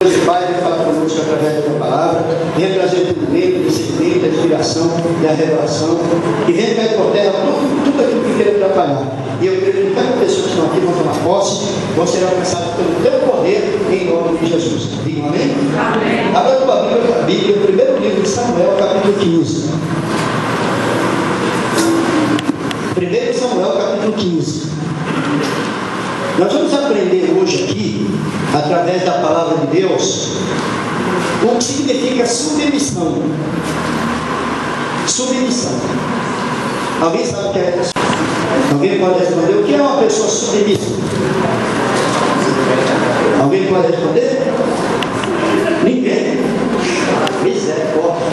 Deus Pai vai falar conosco através da tua palavra, vem trazer entendimento, discernimento, a inspiração e a revelação, e vem cair por terra tudo aquilo que queira atrapalhar. E eu creio que cada pessoa que estão aqui vão tomar posse, vão ser alcançados pelo teu poder, em nome de Jesus. Diga amém? Amém. Abra a tua Bíblia, o primeiro livro de Samuel, capítulo 15. 1 Samuel, capítulo 15. Nós vamos aprender hoje aqui, através da palavra de Deus, o que significa submissão. Submissão. Alguém sabe o que é? Alguém pode responder? O que é uma pessoa submissa? Alguém pode responder? Ninguém. Misericórdia.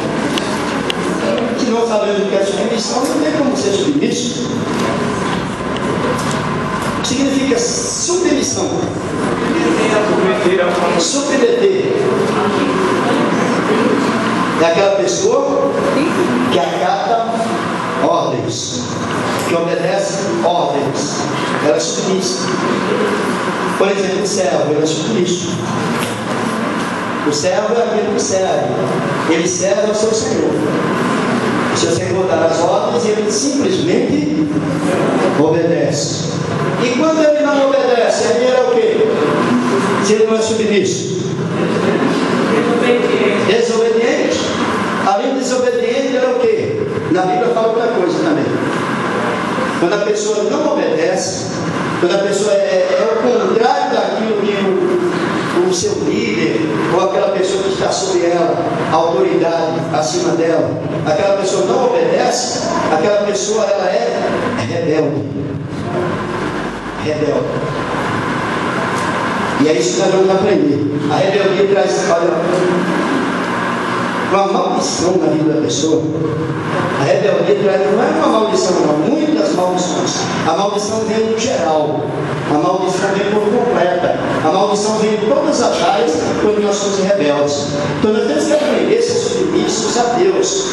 Se não sabemos o que é submissão, não tem como ser submisso. Significa submissão. Submeter. É aquela pessoa que acata ordens, que obedece ordens. Ela é submissa. Por exemplo, o servo, ele é submisso. O servo é aquele que serve. Ele serve ao seu Senhor. O seu Senhor dá as ordens e ele simplesmente obedece. E quando ele não obedece, ele era o quê? Se ele não é submisso? Desobediente. Além de desobediente, era o quê? Na Bíblia fala outra coisa também. Quando a pessoa não obedece, quando a pessoa é o contrário daquilo que o seu líder, ou aquela pessoa que está sobre ela, a autoridade acima dela, aquela pessoa não obedece, aquela pessoa ela é rebelde. Rebelde. E é isso que nós vamos aprender. A rebeldia traz, uma maldição na vida da pessoa. A rebeldia traz, não é uma maldição, não, muitas maldições. A maldição vem no geral. A maldição vem por completa. A maldição vem em todas as áreas quando nós somos rebeldes. Então nós temos que aprender a ser submissos a Deus.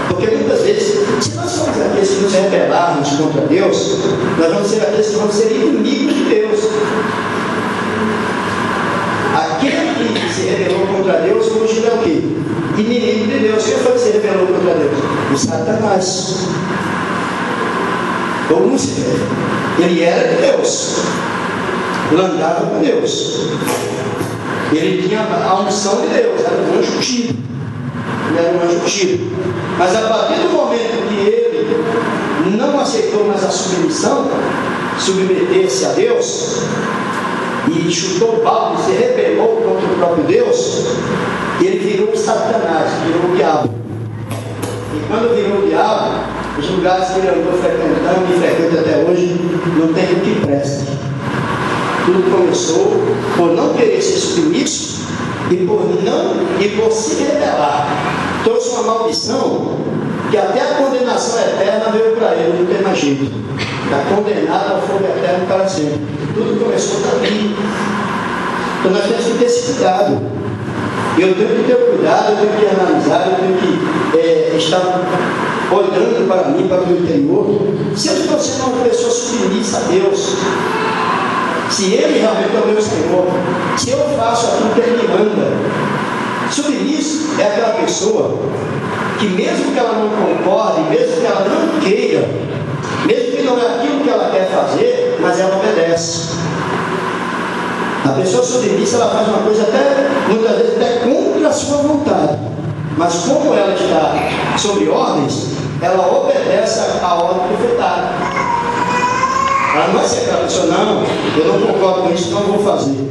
Porque muitas vezes, se nós somos aqueles que nos rebelarmos contra Deus, nós vamos ser aqueles que vão ser inimigos de Deus. Aquele que se rebelou contra Deus, hoje ele é o quê? Inimigo de Deus. Quem foi que se rebelou contra Deus? O Satanás. O Lúcifer. Ele era de Deus. Ele andava com Deus. Ele tinha a unção de Deus. Era um anjo tido. Ele era um anjo tido. Mas a partir do momento que ele não aceitou mais a submissão, submeter-se a Deus, e chutou o balde, se rebelou contra o próprio Deus, ele virou Satanás, virou o diabo. E quando virou o diabo, os lugares que ele andou frequentando e frequenta até hoje, não tem o que presta. Tudo começou por não querer ser submisso e por se rebelar. Trouxe uma maldição que até a condenação eterna veio para ele, não tem mais jeito. Está condenado ao fogo eterno para sempre. Tudo começou dali. Então nós temos que ter esse cuidado. Eu tenho que ter cuidado, eu tenho que analisar, eu tenho que estar olhando para mim, para o meu interior. Se eu estou sendo uma pessoa submissa a Deus, se Ele realmente é o meu Senhor, se eu faço aquilo que Ele me manda, submisso é aquela pessoa que mesmo que ela não concorde, mesmo que ela não queira, mesmo que não é aquilo que ela quer fazer, mas ela obedece. A pessoa submissa, ela faz uma coisa até, muitas vezes, até contra a sua vontade. Mas como ela está sob ordens, ela obedece a ordem profetada. Ela não vai ser aquela pessoa, não, eu não concordo com isso, não vou fazer.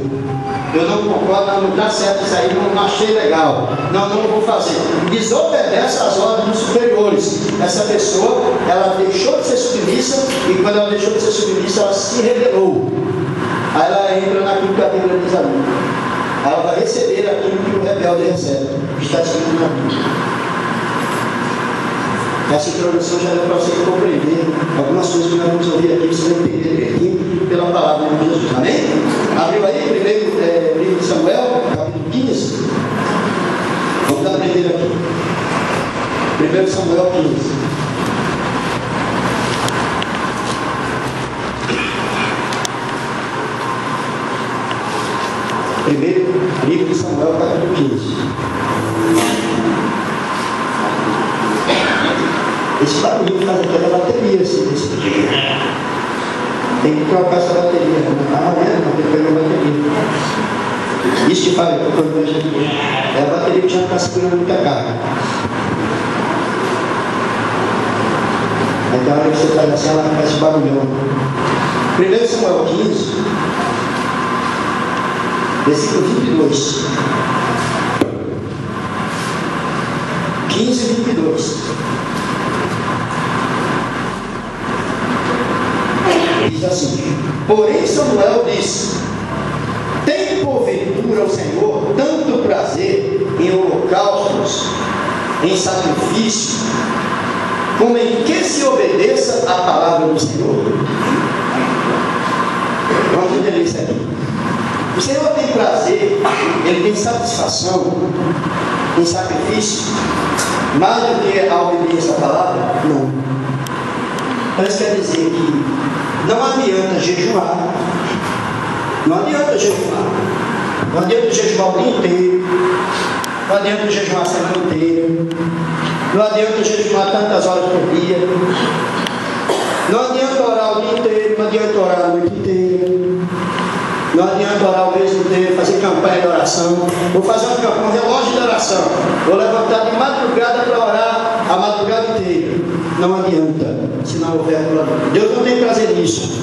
Eu não concordo, não dá certo isso aí, não achei legal. Não vou fazer. Desobedece às ordens dos superiores. Essa pessoa, ela deixou de ser submissa, e quando ela deixou de ser submissa, ela se rebelou. Aí ela entra naquilo que a Bíblia diz ali. Ela vai receber aquilo que o rebelde recebe. Está escrito na Bíblia. Essa introdução já deu para você compreender algumas coisas que nós vamos ouvir aqui, você vai entender direitinho pela palavra de Jesus. Amém? Abriu aí, primeiro livro de Samuel, capítulo 15. Vamos aprender aqui. 1 Samuel 15. Primeiro livro livro de Samuel, capítulo 15. Esse barulho faz aquela bateria, assim, desse dia. Tem que trocar essa bateria. Amanhã não tem que pegar a bateria. Isso que fala quando a gente é a bateria que já está segurando muita carga. Então, a hora que você faz assim, ela faz esse barulhão. 1 Samuel 15, versículo 22. 15 e 22. Diz assim: porém Samuel disse: tem porventura o Senhor tanto prazer em holocaustos, em sacrifício, como em que se obedeça à palavra do Senhor? Vamos entender isso aqui. O Senhor tem prazer, Ele tem satisfação em sacrifício, mais do que a obediência à palavra? Não. Então isso quer dizer que não adianta jejuar. Não adianta jejuar. Não adianta jejuar o dia inteiro. Não adianta jejuar a semana inteira. Não adianta jejuar tantas horas por dia. Não adianta orar o dia inteiro. Não adianta orar a noite inteira. Não adianta orar o mês inteiro, fazer campanha de oração. Vou fazer um relógio de oração. Vou levantar de madrugada para orar a madrugada inteira. Não adianta, se não houver adoração. Deus não tem prazer nisso.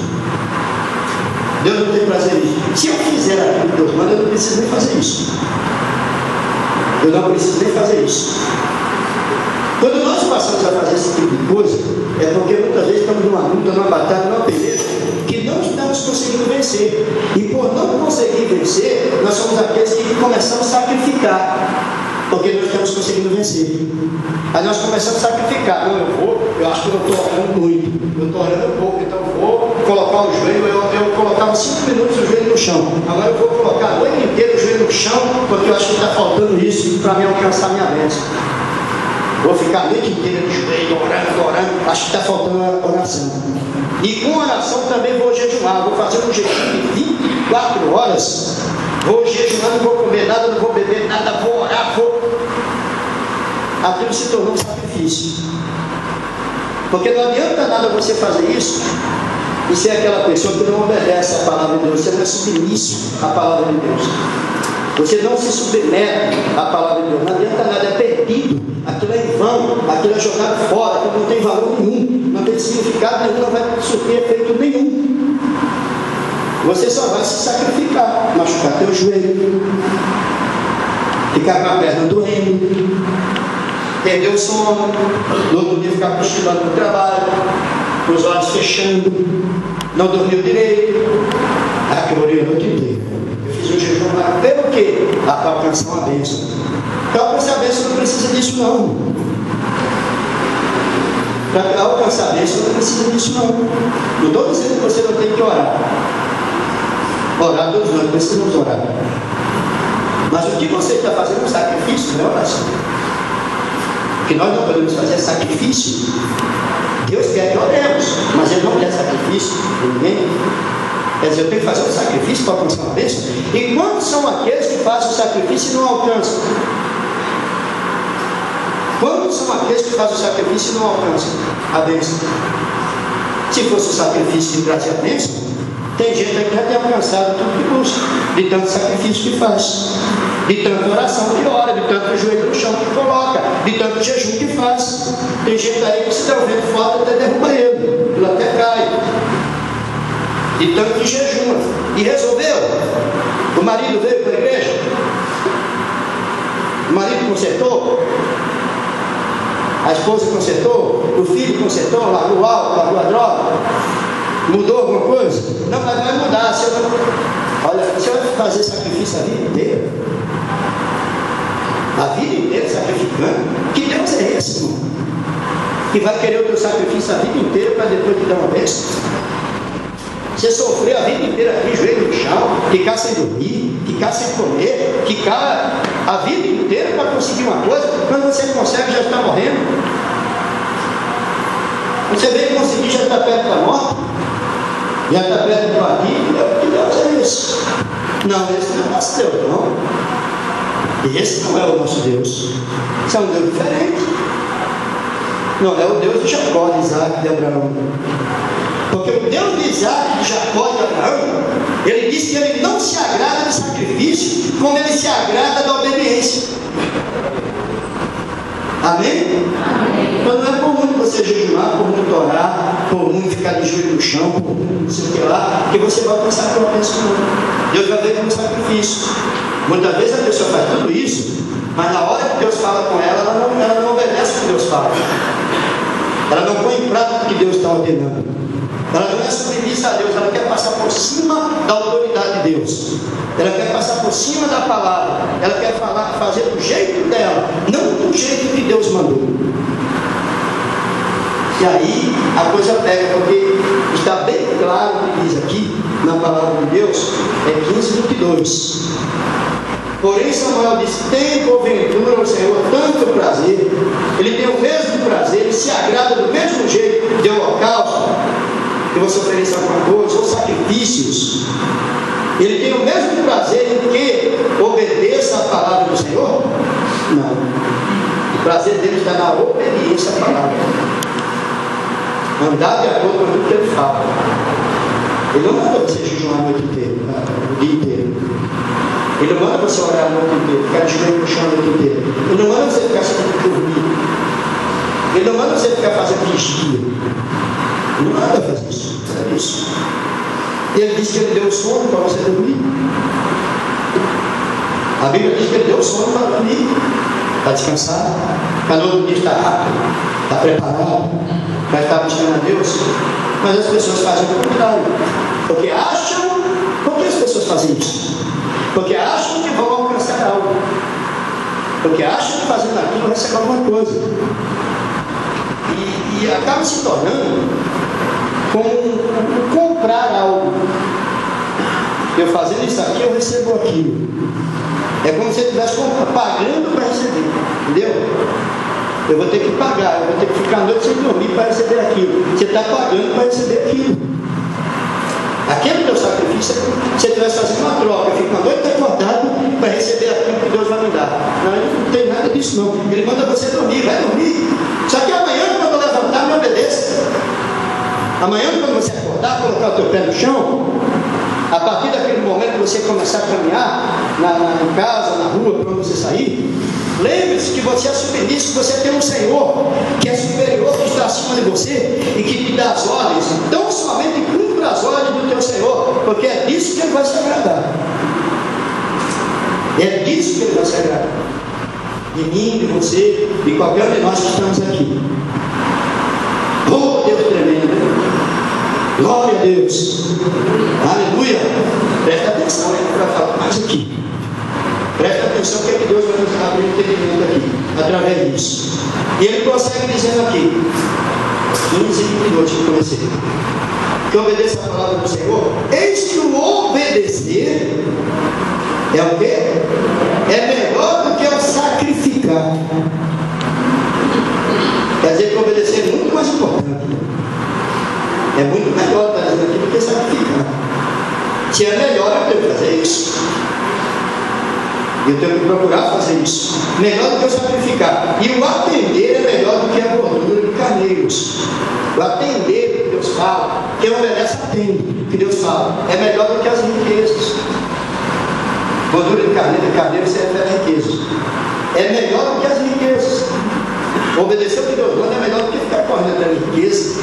Deus não tem prazer nisso. Se eu fizer aquilo que Deus manda, eu não preciso nem fazer isso. Eu não preciso nem fazer isso. Quando nós passamos a fazer esse tipo de coisa, é porque muitas vezes estamos numa luta, numa batalha, numa peleja, que não estamos conseguindo vencer. E por não conseguir vencer, nós somos aqueles que começamos a sacrificar. Porque nós estamos conseguindo vencer. Aí nós começamos a sacrificar. Não, eu acho que eu estou orando muito. Eu estou orando pouco, então eu vou colocar o joelho. Eu colocava 5 minutos o joelho no chão. Agora eu vou colocar a noite inteira o joelho no chão, porque eu acho que está faltando isso para me alcançar a minha bênção. Vou ficar a noite inteira de joelho, orando. Acho que está faltando a oração. E com oração também vou jejuar. Vou fazer um jejum de 24 horas. Vou jejuar, não vou comer nada, não vou beber nada, vou orar, Aquilo se tornou um sacrifício. Porque não adianta nada você fazer isso e ser aquela pessoa que não obedece à palavra de Deus. Você não é submisso à palavra de Deus. Você não se submete à palavra de Deus. Não adianta nada, é perdido. Aquilo é em vão, aquilo é jogado fora, aquilo não tem valor nenhum, não tem significado nenhum, não vai surtir efeito nenhum. Você só vai se sacrificar, machucar teu joelho, ficar com a perna doendo, perder o sono, no outro dia ficar cochilando no trabalho, com os olhos fechando, não dormiu direito. Que eu orei a noite inteira. Eu fiz um jejum lá. Pelo quê? Para alcançar uma bênção. Para alcançar a bênção não precisa disso não. Para alcançar a bênção não precisa disso não. Não estou dizendo que você não tem que orar. Orar todos nós precisamos orar. Mas o que você está fazendo é um sacrifício, não é oração. O que nós não podemos fazer é sacrifício. Deus quer que oremos, mas Ele não quer sacrifício de ninguém. Quer dizer, eu tenho que fazer um sacrifício para alcançar uma bênção. E quantos são aqueles que fazem o sacrifício e não alcançam? Quantos são aqueles que fazem o sacrifício e não alcançam a bênção? Se fosse o sacrifício que trazia a bênção, tem gente que já tem alcançado tudo que busca, de tanto sacrifício que faz, de tanta oração que ora, de tanto joelho no chão que coloca, de tanto jejum que faz. Tem gente aí que se der o vento forte até derruba ele até cai, de tanto que jejuma. E resolveu. O marido veio para a igreja, o marido consertou, a esposa consertou, o filho consertou, largou o álcool, largou a droga. Mudou alguma coisa? Não, mas vai mudar. Se eu fazer sacrifício a vida inteira, sacrificando, que Deus é esse, irmão? Que vai querer o teu sacrifício a vida inteira para depois te dar uma bênção? Você sofrer a vida inteira aqui, joelho no chão, ficar sem dormir, ficar sem comer, ficar a vida inteira para conseguir uma coisa, quando você consegue já está morrendo. Você veio conseguir, já está perto da morte. Já está perto do aqui, que Deus é isso? Não, esse não é nosso Deus, não. Esse não é o nosso Deus. Esse é um Deus diferente. Não é o Deus de Jacó, de Isaac, de Abraão. Porque o Deus de Isaac, de Jacó e de Abraão, ele diz que ele não se agrada do sacrifício, como ele se agrada da obediência. Amém? Amém. Então não é por muito você jejuar, por muito orar, por muito ficar de joelho no chão, por muito não sei o que lá, que você vai alcançar a promessa do mundo. Deus vai ver como sacrifício. Muitas vezes a pessoa faz tudo isso, mas na hora que Deus fala com ela, ela não obedece o que Deus fala. Ela não põe em prática o que Deus está ordenando. Ela não é submissa a Deus, ela quer passar por cima da autoridade de Deus. Ela quer passar por cima da palavra. Ela quer fazer do jeito dela, não do jeito que Deus mandou. E aí a coisa pega, porque está bem claro o que diz aqui na palavra de Deus, é 15:22. Porém Samuel disse: tem porventura o Senhor tanto prazer, ele tem o mesmo prazer, ele se agrada do mesmo jeito de holocausto, que você ofereça alguma coisa, ou sacrifícios. Ele tem o mesmo prazer em que obedeça a palavra do Senhor? Não. O prazer dele está na obediência à palavra. Andar de acordo com o que ele fala. Ele não manda você jejuar a noite inteira, o dia inteiro. Ele não manda você orar a noite inteira, ficar de joelho no chão a noite inteira. Ele não manda você ficar sem dormir. Ele não manda você ficar fazendo vigia. Ele não manda fazer isso. É isso. Ele disse que ele deu sono para você dormir. A Bíblia diz que ele deu sono para dormir, para descansar, para no outro dia estar rápido, estar preparado, para estar buscando a Deus. Mas as pessoas fazem o contrário, porque acham. Por que as pessoas fazem isso? Porque acham que vão alcançar algo, porque acham que fazendo aquilo vão receber alguma coisa, e acaba se tornando como comprar algo. Eu fazendo isso aqui, eu recebo aquilo. É como se eu estivesse pagando para receber, entendeu? Eu vou ter que pagar, eu vou ter que ficar a noite sem dormir para receber aquilo. Você está pagando para receber aquilo. Aquele teu sacrifício é como se você estivesse fazendo uma troca. Eu fico a noite acordado para receber aquilo que Deus vai me dar. Não tem nada disso não. Ele manda você dormir, vai dormir. Só que amanhã, quando eu levantar, me obedeça. Amanhã, quando você acordar, colocar o teu pé no chão, a partir daquele momento que você começar a caminhar na casa, na rua, para você sair, lembre-se que você é submisso, que você tem um Senhor que é superior, que está acima de você e que te dá as ordens. Então somente cumpra as ordens do teu Senhor, porque é disso que Ele vai se agradar. É disso que Ele vai se agradar. De mim, de você, de qualquer um de nós que estamos aqui. Oh, Deus tremendo! Glória a Deus! Aleluia! Presta atenção para falar mais aqui. Presta atenção que é que Deus vai nos dar um entendimento aqui, através disso. E ele prossegue dizendo aqui, 15:22, que comecei. Que obedeça a palavra do Senhor. Eis que o obedecer é o quê? É melhor do que o sacrificar. Quer dizer que obedecer é muito mais importante. É muito melhor estar dizendo aqui do que sacrificar. Se é melhor, eu tenho que fazer isso. Eu tenho que procurar fazer isso. Melhor do que eu sacrificar. E o atender é melhor do que a gordura de carneiros. O atender o que Deus fala. Quem obedece atende o que Deus fala. É melhor do que as riquezas. Gordura de carneiro se refere a riquezas. É melhor do que as riquezas. Obedecer o que Deus manda é melhor do que ficar correndo atrás de riquezas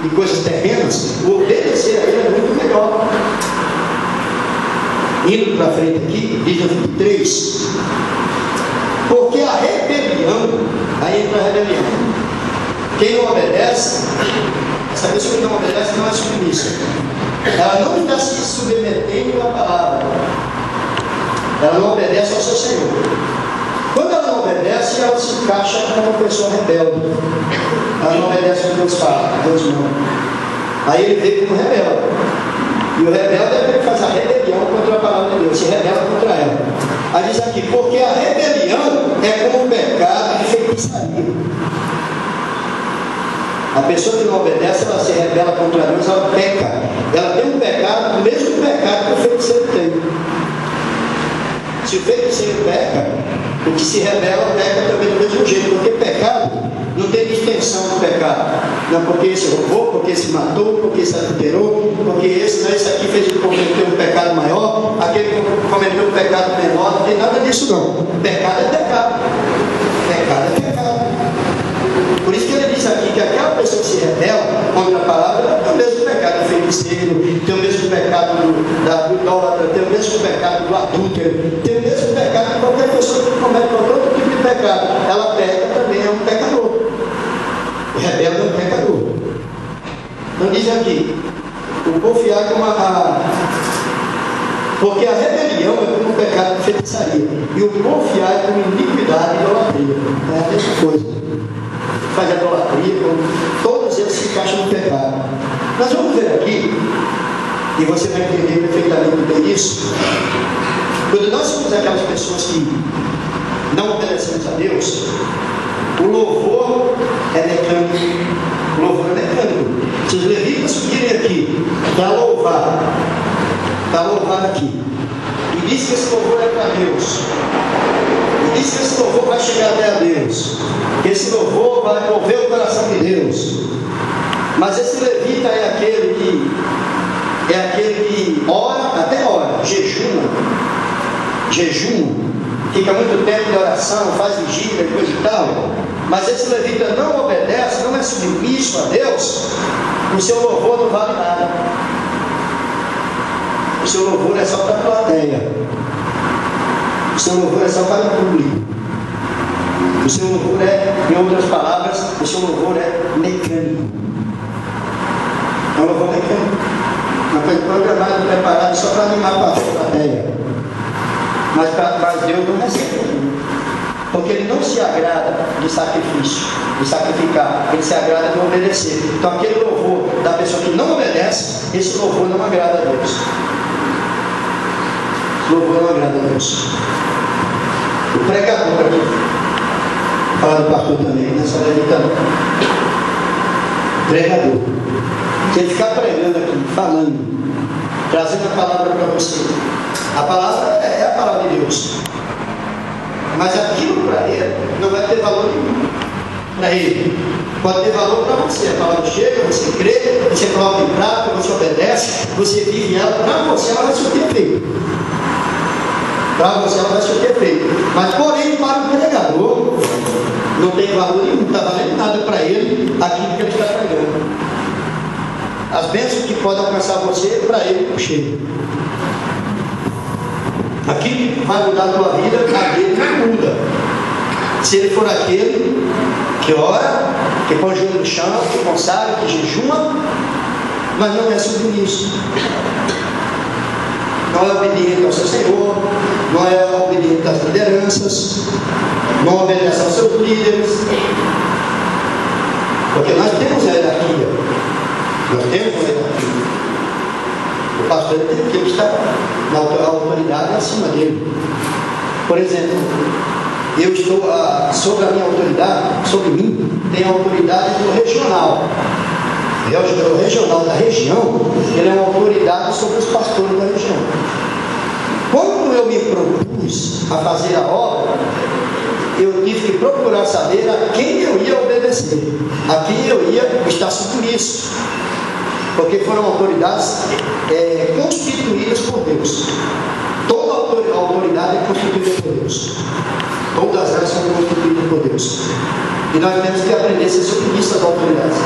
e coisas terrenas. O obedecer a Ele é muito melhor. Indo para frente aqui, diz no 23, porque a rebelião, aí entra a rebelião. Quem não obedece, essa pessoa que não obedece não é submissa. Ela não está se submetendo à palavra. Ela não obedece ao seu Senhor. Quando ela não obedece, ela se encaixa como uma pessoa rebelde. Ela não obedece o que Deus fala, Deus não. Aí ele veio como rebelde. E o rebelde é aquele que faz a rebelião contra a palavra de Deus, se rebela contra ela. Aí diz aqui, porque a rebelião é como um pecado de feitiçaria. A pessoa que não obedece, ela se rebela contra Deus, ela peca. Ela tem um pecado, o mesmo pecado que o feiticeiro tem. Se o feiticeiro peca, o que se rebela peca também do mesmo jeito, porque pecado não tem distinção do pecado. Não porque esse roubou, porque esse matou, porque esse adulterou, porque esse aqui cometeu um pecado maior, aquele cometeu um pecado menor, não tem nada disso não. Pecado é pecado. Pecado é pecado. Por isso que ele diz aqui que aquela pessoa que se rebela contra a palavra tem o mesmo pecado do feiticeiro, tem o mesmo pecado do idólatra, tem o mesmo pecado do adúltero, tem o mesmo pecado de qualquer pessoa que comete qualquer outro tipo de pecado. Ela peca também, é um pecador. O rebelde é um pecador. Então diz aqui, o confiar como porque a rebelião é como um pecado de feitiçaria, e o confiar é como iniquidade e idolatria. É a mesma coisa. Faz idolatria, todos eles se encaixam no pecado. Nós vamos ver aqui, e você vai entender perfeitamente bem isso. Quando nós somos aquelas pessoas que não obedecemos a Deus, o louvor é mecânico. O louvor é mecânico. Se os levitas subirem aqui para louvar aqui, e diz que esse louvor é para Deus, e diz que esse louvor vai chegar até a Deus, que esse louvor vai mover o coração de Deus, mas esse levita é aquele que ora, até ora, jejuma, fica muito tempo de oração, faz vigília, coisa e tal, mas esse levita não obedece, não é submisso a Deus, o seu louvor não vale nada. O seu louvor é só para a plateia. O seu louvor é só para o público. O seu louvor é, em outras palavras, o seu louvor é mecânico. É um louvor mecânico. Uma coisa programada, preparada só para animar a plateia. Mas Deus não recebe. Porque Ele não se agrada de sacrifício, de sacrificar. Ele se agrada de obedecer. Então aquele louvor da pessoa que não obedece, esse louvor não agrada a Deus. Esse louvor não agrada a Deus. O pregador aqui, fala do pastor também, nessa levita não. Pregador. Se ele ficar pregando aqui, falando, trazendo a palavra para você, a palavra é a palavra de Deus. Mas aquilo para ele não vai ter valor nenhum. Para ele pode ter valor para você. A palavra chega, você crê, você coloca em prática, você obedece, você vive ela. Para você ela vai surtir efeito. Para você ela vai surtir efeito. Mas porém para o pregador não tem valor nenhum, não está valendo nada para ele aquilo que ele está pregando. As bênçãos que podem alcançar você, para ele não chega. Aquilo que vai mudar a tua vida, a dele não muda. Se ele for aquele que ora, que põe o joelho no chão, que consagra, que jejuma, mas não é submisso. Não é obediente ao seu Senhor, não é obediente às lideranças, não obedece aos seus líderes. Porque nós temos a hierarquia. Nós temos a hierarquia. O pastor tem que estar na autoridade acima dele. Por exemplo, eu estou sobre a minha autoridade, sobre mim, tem a autoridade do regional. O regional da região, ele é uma autoridade sobre os pastores da região. Quando eu me propus a fazer a obra, eu tive que procurar saber a quem eu ia obedecer, a quem eu ia estar submisso. Porque foram autoridades constituídas por Deus. Toda autoridade é constituída por Deus. Todas elas são constituídas por Deus. E nós temos que aprender a ser submissos às autoridades.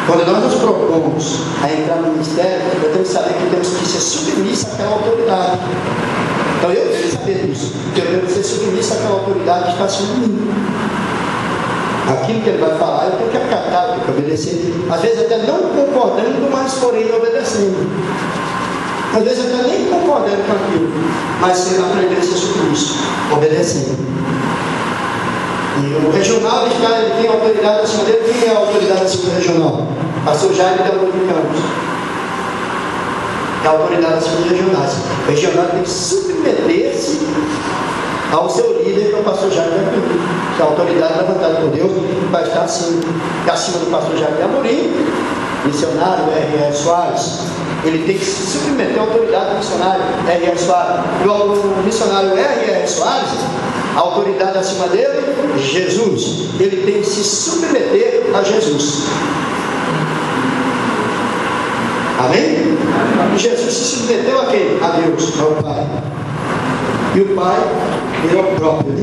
Quando nós nos propomos a entrar no ministério, nós temos que saber que temos que ser submissos àquela autoridade. Então eu tenho que saber disso. Que eu devo ser submisso àquela autoridade que está acima de mim. Aquilo que ele vai falar, eu tenho que acatar, eu tenho que obedecer. Às vezes até não concordando, mas porém obedecendo. Às vezes até nem concordando com aquilo, mas aprendendo a ser submisso, obedecendo. E o regional, ele tem autoridade acima dele. Quem é a autoridade acima do regional? Pastor Jaime da Campos. É a autoridade acima dos regionais. O regional tem que submeter-se ao seu líder, que é o pastor Jaime da Campos. Que é a autoridade levantada por Deus vai estar acima do pastor Jaime de Amorim missionário R.R. Soares, ele tem que se submeter à autoridade do missionário R.R. Soares. O missionário R.R. Soares, a autoridade acima dele, Jesus. Ele tem que se submeter a Jesus. Amém? E Jesus se submeteu a quem? A Deus, ao Pai. E o Pai, ele é o próprio.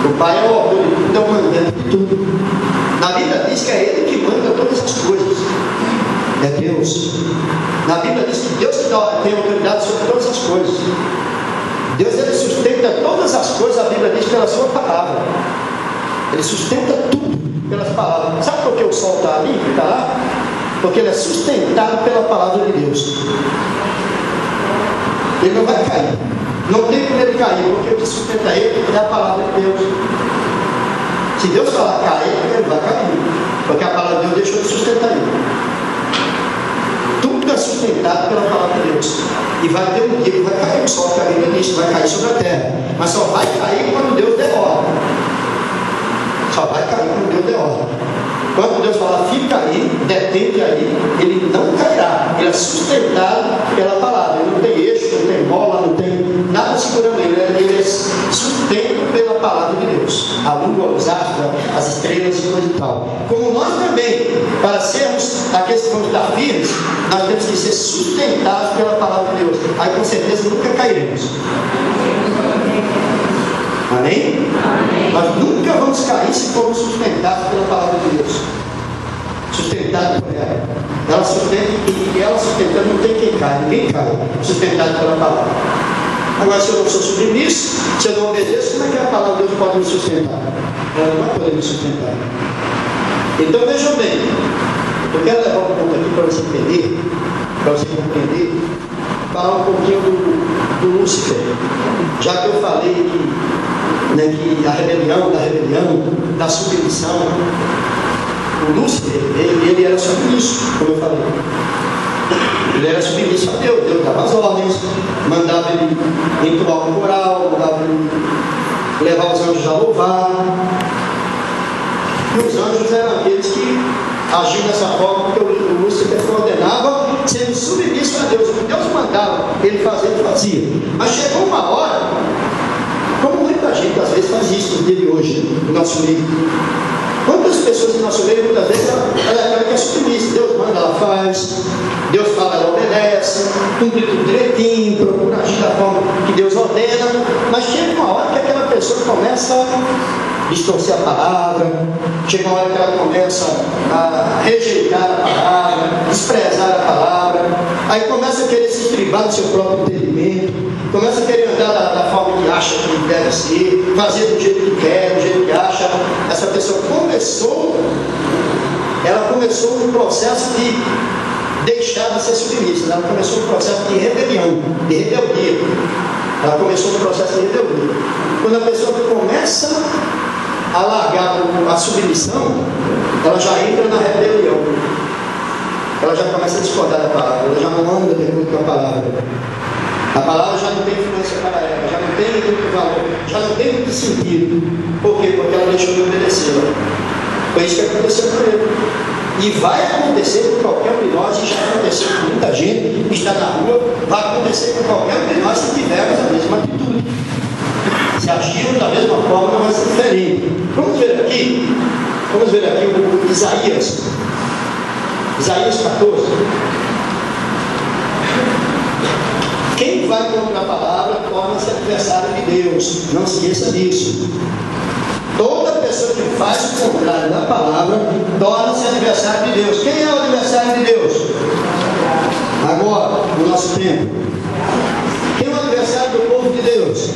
O Pai é o autor de tudo, é o mandante de tudo. Na Bíblia diz que é Ele que manda todas as coisas. É Deus. Na Bíblia diz que Deus tem autoridade sobre todas as coisas. Deus, ele sustenta todas as coisas, a Bíblia diz, pela sua palavra. Ele sustenta tudo pelas palavras. Sabe por que o sol está ali, está lá? Porque ele é sustentado pela palavra de Deus. Ele não vai cair. Não tem como ele cair, porque o que sustenta ele é a palavra de Deus. Se Deus falar cair, ele vai cair. Porque a palavra de Deus deixou de sustentar ele. Tudo é sustentado pela palavra de Deus. E vai ter um dia que vai cair o sol, que a Bíblia diz, vai cair sobre a terra. Mas só vai cair quando Deus der ordem. Só vai cair quando Deus der ordem. Quando Deus fala, fica aí, detente aí, ele não cairá. Ele é sustentado pela palavra. Ele não tem eixo, não tem bola, não tem nada segurando ele. Ele é sustento pela palavra de Deus. A lua, os astros, as estrelas e coisa e tal. Como nós também, para sermos aqueles que vão estar firmes, nós temos que ser sustentados pela palavra de Deus. Aí com certeza nunca cairemos. Amém? Amém? Nós nunca vamos cair se formos sustentados pela palavra de Deus. Sustentado por ela. Ela sustenta, e ela sustentando não tem quem cai, ninguém cai. Sustentado pela palavra. Agora, se eu não sou submisso, se eu não obedeço, como é que a palavra de Deus pode me sustentar? Ela não vai poder me sustentar. Então vejam bem, eu quero levar um ponto aqui para você entender, para você compreender, falar um pouquinho do Lúcifer. Já que eu falei que a rebelião, da submissão, o Lúcifer, ele era submisso, como eu falei. Ele era submisso a Deus, Deus dava as ordens, mandava ele entoar um coral, mandava ele levar os anjos a louvar. E os anjos eram aqueles que agiam dessa forma, porque o Lúcifer ordenava sendo submisso a Deus. O que Deus mandava ele fazer, ele fazia. Mas chegou uma hora, como muita gente às vezes faz isso no dia de hoje, no nosso meio. Quantas pessoas no nosso meio, muitas vezes, ela quer submissa. Deus manda, ela faz. Deus fala, ela obedece. Cumpre tudo direitinho, procura agir da forma que Deus ordena. Mas chega uma hora que aquela pessoa começa a distorcer a palavra. Chega uma hora que ela começa a rejeitar a palavra, desprezar a palavra. Aí começa a querer se estribar no seu próprio entendimento. Começa a querer andar da forma que acha que deve ser, fazer do jeito que quer, do jeito que acha. Essa pessoa começou um processo de deixar de ser submissa. Ela começou um processo de rebelião, de rebeldia. Ela começou um processo de rebeldia. Quando a pessoa começa a largar a submissão, ela já entra na rebelião. Ela já começa a discordar da palavra, ela já não anda de acordo com a palavra. A palavra já não tem influência para ela, já não tem muito valor, já não tem muito sentido. Por quê? Porque ela deixou de obedecê-la. Foi isso que aconteceu com ele. E vai acontecer com qualquer um de nós, e já aconteceu com muita gente que está na rua, vai acontecer com qualquer um de nós se tivermos a mesma atitude. Se agirmos da mesma forma, não vai ser diferente. Vamos ver aqui o Isaías 14. Quem vai contra a palavra torna-se adversário de Deus. Não se esqueça disso. Toda pessoa que faz o contrário da palavra torna-se adversário de Deus. Quem é o adversário de Deus? Agora, no nosso tempo. Quem é o adversário do povo de Deus?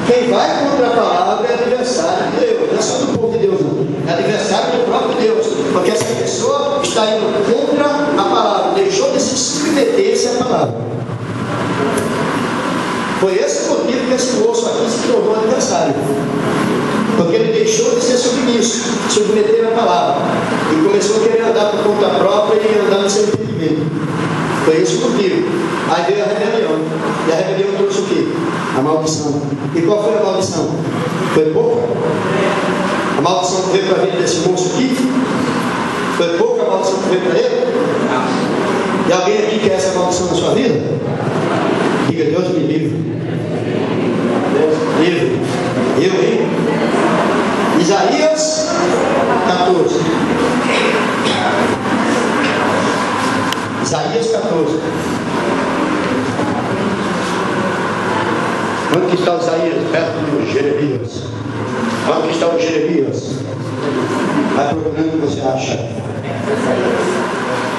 Quem vai contra a palavra é adversário de Deus. Não é só do povo de Deus, não. É adversário do próprio Deus. Porque essa pessoa está indo contra a palavra. Deixou de se submeter-se à palavra. Foi esse o motivo que esse moço aqui se tornou adversário. Porque ele deixou de ser submisso, submeter a palavra. E começou a querer andar por conta própria e andar no seu entendimento. Foi esse o motivo. Aí veio a rebelião. E a rebelião trouxe o quê? A maldição. E qual foi a maldição? Foi pouca. A maldição que veio para a vida desse moço aqui Foi pouca a maldição que veio para ele? E alguém aqui quer essa maldição na sua vida? Diga, Deus me livre. Deus me livre. Eu, hein? Isaías 14. Isaías 14. Onde que está o Isaías? Perto do Jeremias. Onde que está o Jeremias? Vai procurando o que você acha.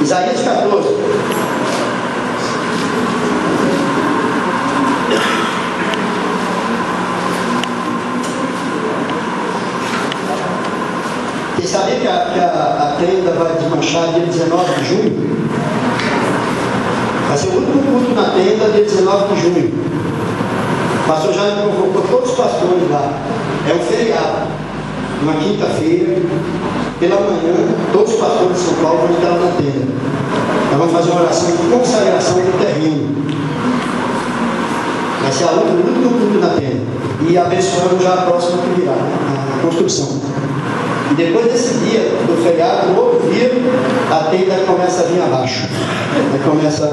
Isaías 14. Você sabia que a tenda vai desmanchar dia 19 de junho? Vai ser o último culto na tenda dia 19 de junho. O pastor já me convocou todos os pastores lá. É um feriado. Uma quinta-feira, pela manhã, todos os pastores de São Paulo vão estar lá na tenda. Nós vamos fazer uma oração de consagração do terreno. Vai ser o último culto na tenda. E abençoando já a próxima que virá, a construção. E depois desse dia, do feriado, no outro dia, a tenda começa a vir abaixo. Aí começa a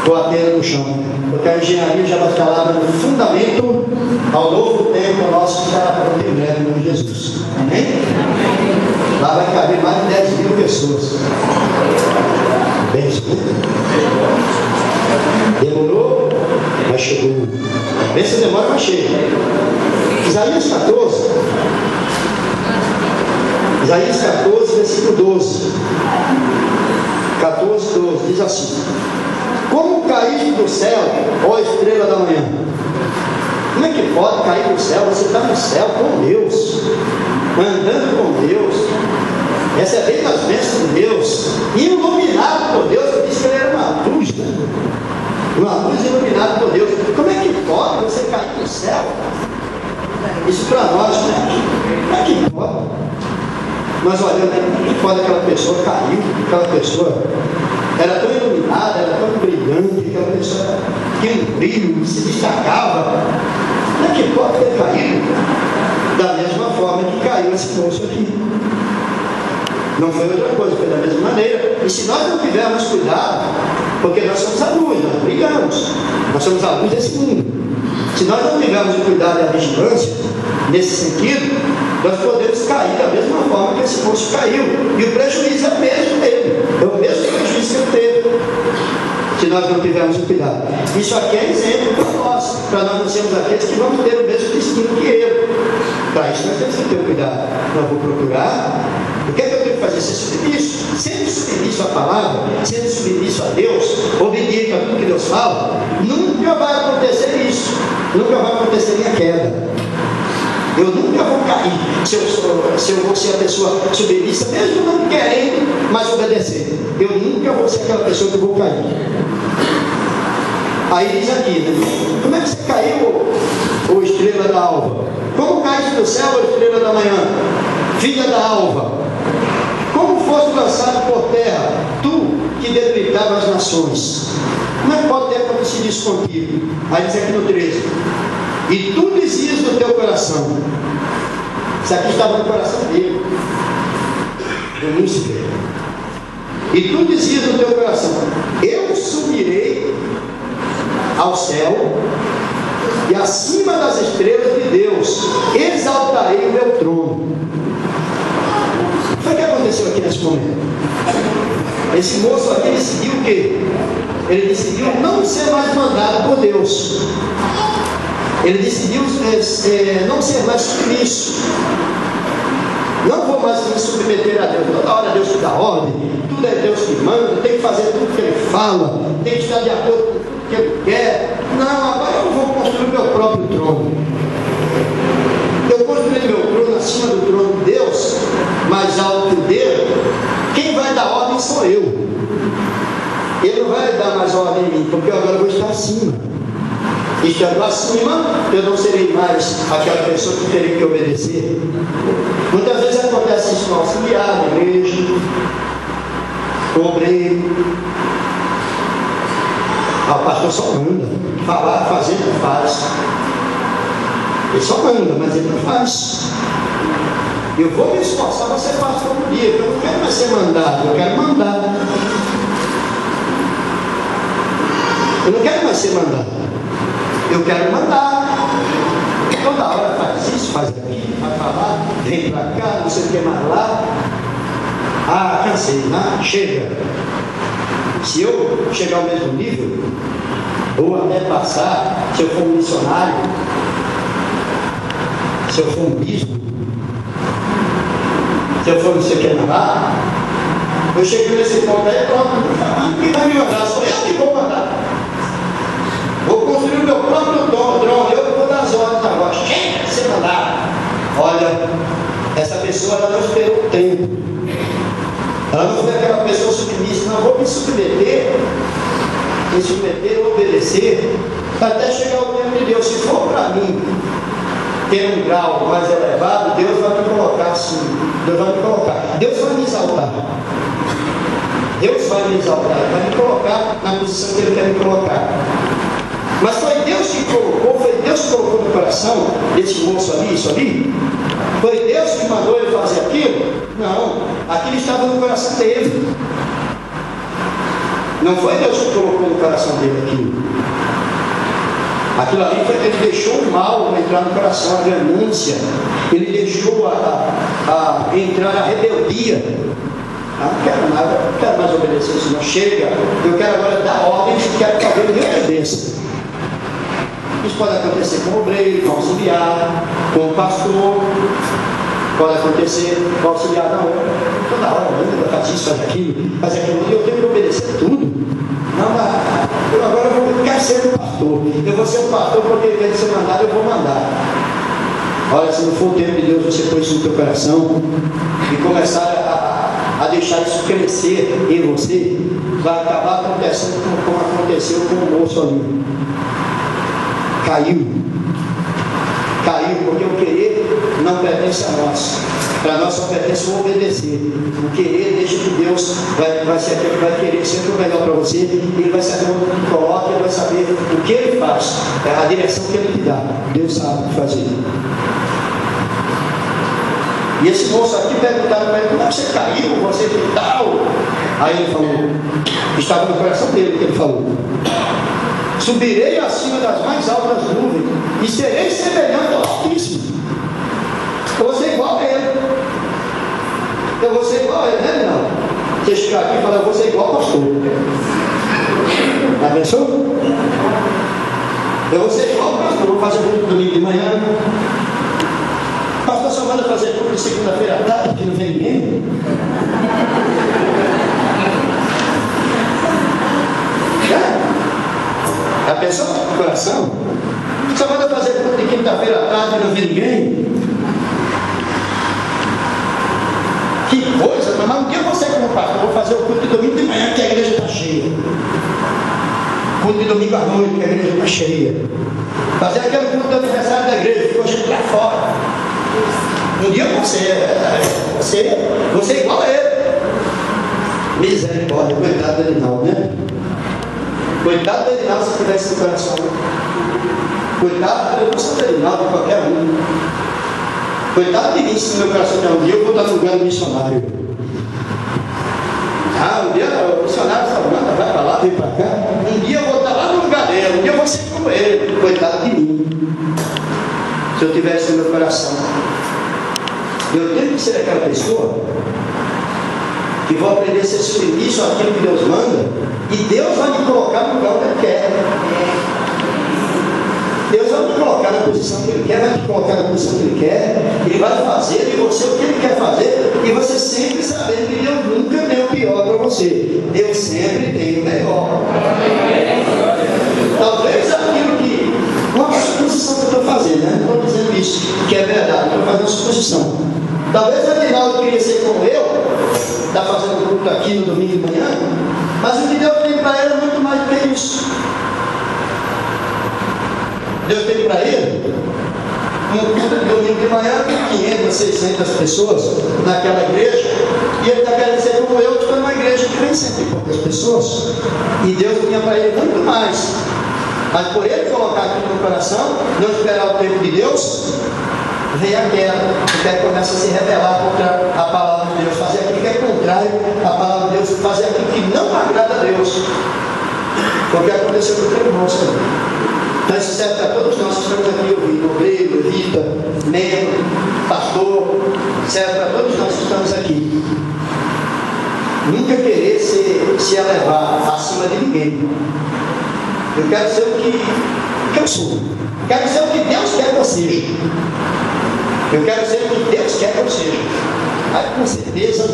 pôr a tenda no chão. Porque a engenharia já vai estar lá no fundamento ao novo templo nosso que estará pronto em breve, em nome de Jesus. Amém? Lá vai caber mais de 10 mil pessoas. Bem, demorou, mas chegou. Bem, se demora, mas chega. Isaías 14. Isaías 14, versículo 12. 14, 12, diz assim: como caíste do céu, ó estrela da manhã? Como é que pode cair do céu? Você está no céu com Deus, andando com Deus, recebendo as bênçãos de Deus, iluminado por Deus. Eu disse que ele era uma luz, né? Uma luz iluminada por Deus. Como é que pode você cair do céu? Isso para nós, né? Como é que pode? Nós olhando, que pode aquela pessoa caiu, aquela pessoa era tão iluminada, era tão brilhante, aquela pessoa tinha um brilho, se destacava. Como é que pode ter caído? Da mesma forma que caiu esse moço aqui. Não foi outra coisa, foi da mesma maneira. E se nós não tivermos cuidado, porque nós somos a luz, nós brigamos, nós somos a luz desse mundo. Se nós não tivermos o cuidado e a vigilância, nesse sentido, nós podemos cair da mesma forma que esse moço caiu. E o prejuízo é o mesmo dele. É o mesmo prejuízo que ele teve. Se nós não tivermos o cuidado. Isso aqui é exemplo para nós. Para nós não sermos aqueles que vamos ter o mesmo destino que ele. Para isso nós temos que ter cuidado. Nós vamos procurar. O que é que eu tenho que fazer? Ser submisso. Sendo submisso à palavra, sendo submisso a Deus, obediente a tudo que Deus fala, nunca vai acontecer isso. Nunca vai acontecer minha queda. Eu nunca vou cair se eu vou ser a pessoa submissa, mesmo não querendo, mas obedecer. Eu nunca vou ser aquela pessoa que vou cair. Aí diz aqui, né? Como é que você caiu, ô estrela da alva? Como caíste do céu, ô estrela da manhã? Filha da alva. Como foste lançado por terra, tu que debilitava as nações? Como é que pode ter acontecido isso contigo? Aí diz aqui no 13. E tu dizias no teu coração, isso aqui estava no coração dele, do Lúcifer. E tu dizias no teu coração, eu subirei ao céu e acima das estrelas de Deus exaltarei o meu trono. O que foi que aconteceu aqui nesse momento? Esse moço aqui decidiu o quê? Ele decidiu não ser mais mandado por Deus. Ele decidiu não ser mais submisso. Não vou mais me submeter a Deus. Toda hora Deus te dá ordem, tudo é Deus que manda, tem que fazer tudo que Ele fala, tem que estar de acordo com tudo que Ele quer. Não, agora eu vou construir meu próprio trono. Eu construí meu trono acima do trono de Deus, mais alto dele. Quem vai dar ordem sou eu. Ele não vai dar mais ordem em mim, porque eu agora vou estar acima. Estando acima, eu não serei mais aquela pessoa que terei que obedecer. Muitas vezes acontece isso no auxiliar, na igreja, o obreiro. O pastor só manda, falar, fazer, não faz. Ele só manda, mas ele não faz. Eu vou me esforçar para ser pastor um dia, porque eu não quero mais ser mandado, eu quero mandar. Eu não quero mais ser mandado, eu quero mandar. Toda hora faz isso, faz aquilo, vai para lá, vem para cá, não sei o que mais lá. Ah, cansei, né? Chega. Se eu chegar ao mesmo nível, ou até passar, se eu for um missionário, se eu for um bispo, se eu for não sei o que lá, eu chego nesse ponto aí, pronto, quem vai me mandar? Sou eu que vou mandar. Vou construir o meu próprio drone, eu que vou dar as ordens agora. Chega de ser mandado. Olha, essa pessoa ela não esperou o tempo. Ela não foi aquela pessoa submissa, não, vou me submeter, obedecer, até chegar o tempo de Deus. Se for para mim ter um grau mais elevado, Deus vai me colocar assim, Deus vai me colocar, Deus vai me exaltar. Deus vai me exaltar, vai me colocar na posição que Ele quer me colocar. Mas foi Deus que colocou, foi Deus que colocou no coração desse moço ali, isso ali? Foi Deus que mandou ele fazer aquilo? Não, aquilo estava no coração dele. Não foi Deus que colocou no coração dele aquilo. Aquilo ali foi que ele deixou o mal entrar no coração, a ganância. Ele deixou entrar a rebeldia. Não quero nada, não quero mais obedecer isso, não chega. Eu quero agora dar ordens e quero que alguém me obedeça. Isso pode acontecer com o obreiro, com o auxiliar, com o pastor, pode acontecer com o auxiliar da obra. Toda hora, faz isso, faz aquilo, e eu tenho que obedecer tudo. Não, eu agora quero ser um pastor. Eu vou ser um pastor porque ele quer ser mandado, eu vou mandar. Olha, se não for o tempo de Deus, você pôr isso no teu coração e começar a deixar isso crescer em você, vai acabar acontecendo como aconteceu com o moço ali. Caiu, porque o querer não pertence a nós. Para nós só pertence o obedecer. O querer deixa que Deus vai ser aquele que vai querer sempre o melhor para você. Ele vai saber onde ele coloca, ele vai saber o que ele faz, a direção que ele te dá. Deus sabe o que fazer. E esse moço aqui perguntaram para ele: como é que você caiu? Você que tal? Aí ele falou, estava no coração dele que ele falou: subirei acima das mais altas nuvens e serei semelhante ao Altíssimo. Eu vou ser igual a ele. Eu vou ser igual a ele, né? Não. Você chegar aqui e falar: eu vou ser igual ao pastor. Já pensou? Eu vou ser igual ao pastor. Vou fazer culto domingo de manhã. O pastor só manda fazer culto de segunda-feira à tarde, que não vem ninguém. Já pensou no coração? Só manda fazer culto de quinta-feira à tarde e não vê ninguém? Que coisa, mas um dia você como pastor, vou fazer o culto de domingo de manhã que a igreja está cheia. Culto de domingo à noite que a igreja está cheia. Fazer aquele culto do aniversário da igreja, ficou gente lá fora. Um dia você é igual a ele. Misericórdia, coitado dele não, né? Coitado do Edinaldo se tivesse no coração. Coitado do Edinaldo, de qualquer um. Coitado de mim se no meu coração tem um dia eu vou estar no lugar do missionário. Um dia o missionário vai para lá, vem para cá. Um dia eu vou estar lá no lugar dele, um dia eu vou ser como ele. Coitado de mim. Se eu tivesse no meu coração. Eu tenho que ser aquela pessoa que vou aprender a ser submisso àquilo que Deus manda, e Deus vai me colocar no lugar que Ele quer. Deus vai me colocar na posição que Ele quer, vai me colocar na posição que Ele quer. Ele vai fazer de você o que Ele quer fazer, e você sempre sabendo que Deus nunca tem o pior para você. Deus sempre tem o melhor. Talvez aquilo que... uma suposição que eu estou fazendo, né? Não estou dizendo isso, que é verdade, estou fazendo uma suposição. Talvez o Edinaldo queria ser como eu, está fazendo culto aqui no domingo de manhã, mas o que Deus tem para ele é muito mais do que isso. Deus tem para ele um culto de domingo de manhã com 500, 600 pessoas naquela igreja, e ele está querendo ser como eu, que estou numa igreja que tem 100 e poucas pessoas, e Deus tinha para ele muito mais. Mas por ele colocar aquilo no coração, não esperar o tempo de Deus, vem a queda começa a se rebelar contra a palavra de Deus, fazer aquilo que é contrário à palavra de Deus, fazer aquilo que não agrada a Deus. Foi o que aconteceu com o teu irmão, Senhor. Então isso serve para todos nós que estamos aqui ouvindo, obreiro, levita, membro, pastor, serve para todos nós que estamos aqui. Nunca querer se elevar acima de ninguém. Eu quero ser o que eu sou. Quero ser o que Deus quer que eu seja. Eu quero ser o que Deus quer que eu seja. Aí com certeza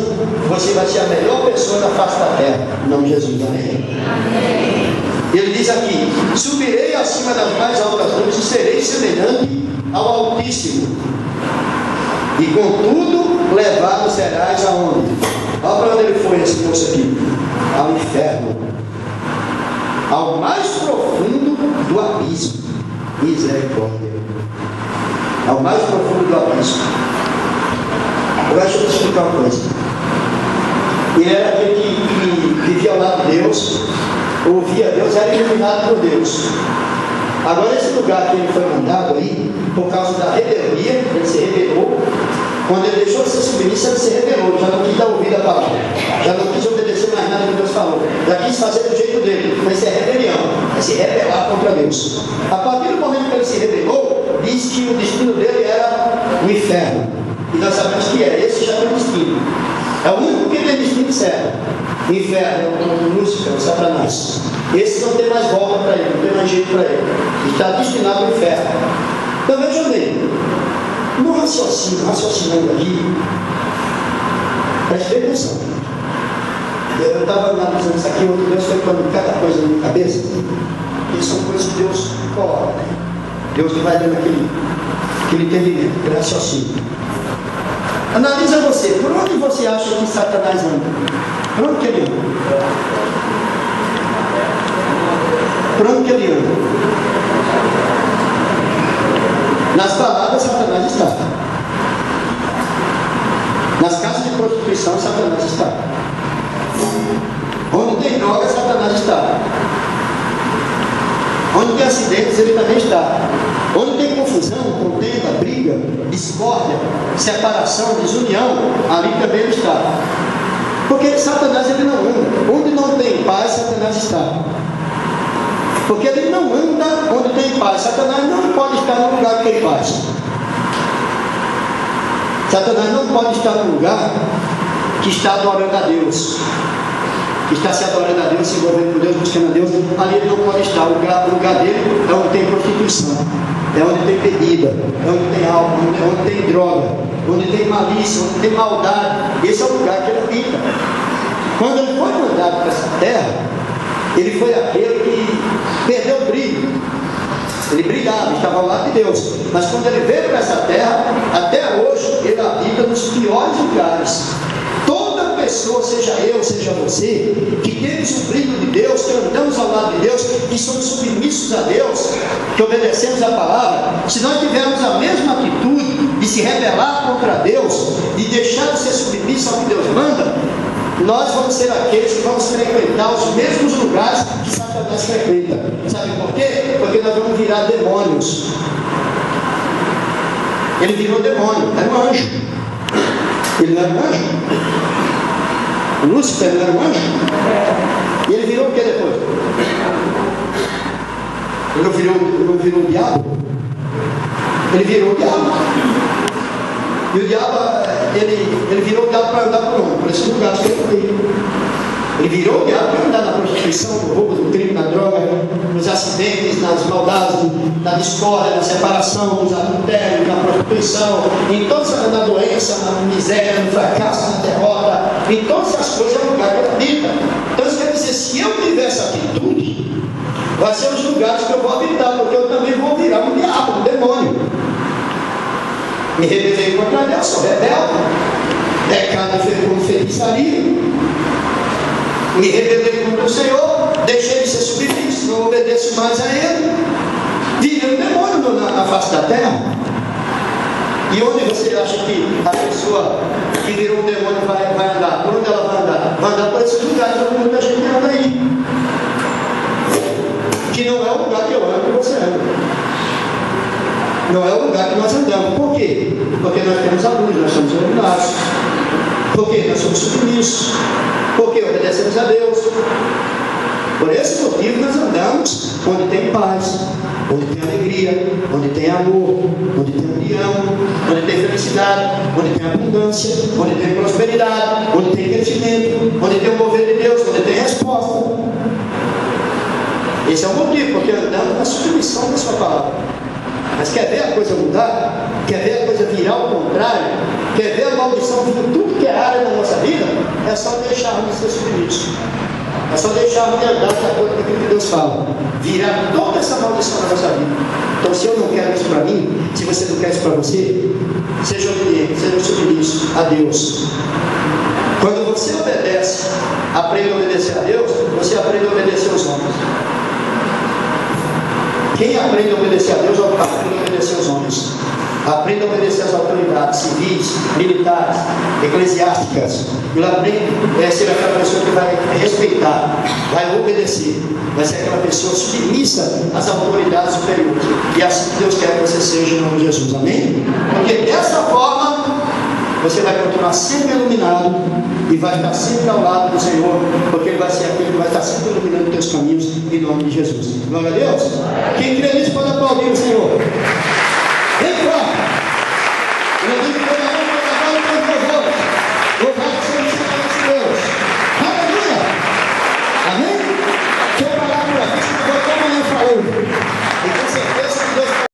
você vai ser a melhor pessoa da face da terra. Em nome de Jesus, amém? Amém. Ele diz aqui: subirei acima das mais altas nuvens e serei semelhante ao Altíssimo. E contudo levado serás aonde? Olha para onde ele foi, esse moço aqui. Ao inferno, ao mais profundo do abismo. Misericórdia. Ao mais profundo do abismo. Agora deixa eu te explicar uma coisa. Ele era aquele que vivia ao lado de Deus, ouvia Deus, era iluminado por Deus. Agora esse lugar que ele foi mandado aí, por causa da rebeldia, ele se rebelou. Quando ele deixou de ser submisso, ele se rebelou, já não quis dar ouvido à palavra, já não quis obedecer mais nada que Deus falou, já quis fazer do jeito dele. Mas isso é rebelião, é se rebelar contra Deus. A partir do momento que ele se rebelou, diz que o destino dele era o inferno. E nós sabemos que esse já tem destino. É o único que tem destino certo. O inferno, o Lúcifer, o Satanás. Esse não tem mais volta para ele, não tem mais jeito para ele. Está destinado ao inferno. Então vejam bem, no raciocinando aqui, preste atenção. Eu estava analisando isso aqui, outro Deus foi pondo cada coisa na minha cabeça, e são coisas que Deus coloca. Deus que vai dando aquele entendimento, aquele raciocínio. Analisa você, por onde você acha que Satanás anda? Por onde que ele anda? Por onde que ele anda? Nas baladas, Satanás está. Nas casas de prostituição, Satanás está. Onde tem droga, Satanás está. Onde tem acidentes, ele também está. Onde tem confusão, contenda, briga, discórdia, separação, desunião, ali também ele está. Porque Satanás ele não anda. Onde não tem paz, Satanás está. Porque ele não anda onde tem paz. Satanás não pode estar no lugar que tem paz. Satanás não pode estar no lugar que está adorando a Deus, que está se adorando a Deus, se envolvendo com Deus, buscando a Deus. Ali ele não pode estar. O lugar dele é onde tem prostituição, é onde tem bebida, é onde tem álcool, é onde tem droga, onde tem malícia, onde tem maldade. Esse é o lugar que ele habita. Quando ele foi mandado para essa terra, ele foi aquele que perdeu o brilho. Ele brilhava, estava ao lado de Deus. Mas quando ele veio para essa terra, até hoje, ele habita nos piores lugares. Toda pessoa, seja eu, seja você, que temos o brilho de Deus, que andamos ao lado de Deus, que somos submissos a Deus, que obedecemos a palavra, se nós tivermos a mesma atitude de se rebelar contra Deus, de deixar de ser submisso ao que Deus manda, nós vamos ser aqueles que vamos frequentar os mesmos lugares que Satanás frequenta. Sabe por quê? Porque nós vamos virar demônios. Ele virou demônio, era um anjo. Ele não era um anjo? O Lúcifer não era um anjo? E ele virou o que depois? Ele não virou o diabo? Ele virou o diabo. E o diabo, ele virou o diabo para andar por onde? Por esses lugares que ele foi. Ele virou o diabo para andar na prostituição, no roubo, no crime, na droga, nos acidentes, nas maldades, na discórdia, na separação, nos adultérios, na prostituição, em todas, na doença, na miséria, no fracasso, na derrota, em todas as coisas é o lugar que ele habita. Então isso quer dizer, se eu tiver essa atitude, vai ser os lugares que eu vou habitar, porque eu também vou virar um diabo, um demônio. Me rebelei contra Deus, sou rebelde, pecado como feitiçaria, me rebelei contra o Senhor, deixei de ser submisso, não obedeço mais a Ele, virei um demônio na face da terra. E onde você acha que a pessoa que virou um demônio vai andar? Por onde ela vai andar? Vai andar por esses lugares onde muita gente anda aí, que não é o lugar que eu ando, que você anda. Não é o lugar que nós andamos. Por quê? Porque nós temos a luz, nós somos iluminados. Porque nós somos submissos. Porque obedecemos a Deus. Por esse motivo nós andamos onde tem paz, onde tem alegria, onde tem amor, onde tem união, onde tem felicidade, onde tem abundância, onde tem prosperidade, onde tem crescimento, onde tem o mover de Deus, onde tem resposta. Esse é o motivo, porque andamos na submissão da sua palavra. Mas quer ver a coisa mudar? Quer ver a coisa virar ao contrário? Quer ver a maldição vir em tudo que é área da nossa vida? É só deixarmos de ser submissos. É só deixarmos de andar de acordo com aquilo que Deus fala. Virar toda essa maldição na nossa vida. Então, se eu não quero isso para mim, se você não quer isso para você, seja obediente, seja submisso a Deus. Quando você obedece, aprende a obedecer a Deus, você aprende a obedecer aos homens. Quem aprende a obedecer a Deus, aprende a obedecer aos homens. Aprende a obedecer às autoridades civis, militares, eclesiásticas. Ele aprende a ser aquela pessoa que vai respeitar, vai obedecer, vai ser aquela pessoa submissa às autoridades superiores. E é assim que Deus quer que você seja em nome de Jesus. Amém? Porque dessa forma você vai continuar sempre iluminado e vai estar sempre ao lado do Senhor, porque Ele vai ser aquele que vai estar sempre iluminando os teus caminhos em nome de Jesus. Glória a Deus. Quem crê nisso pode aplaudir o Senhor.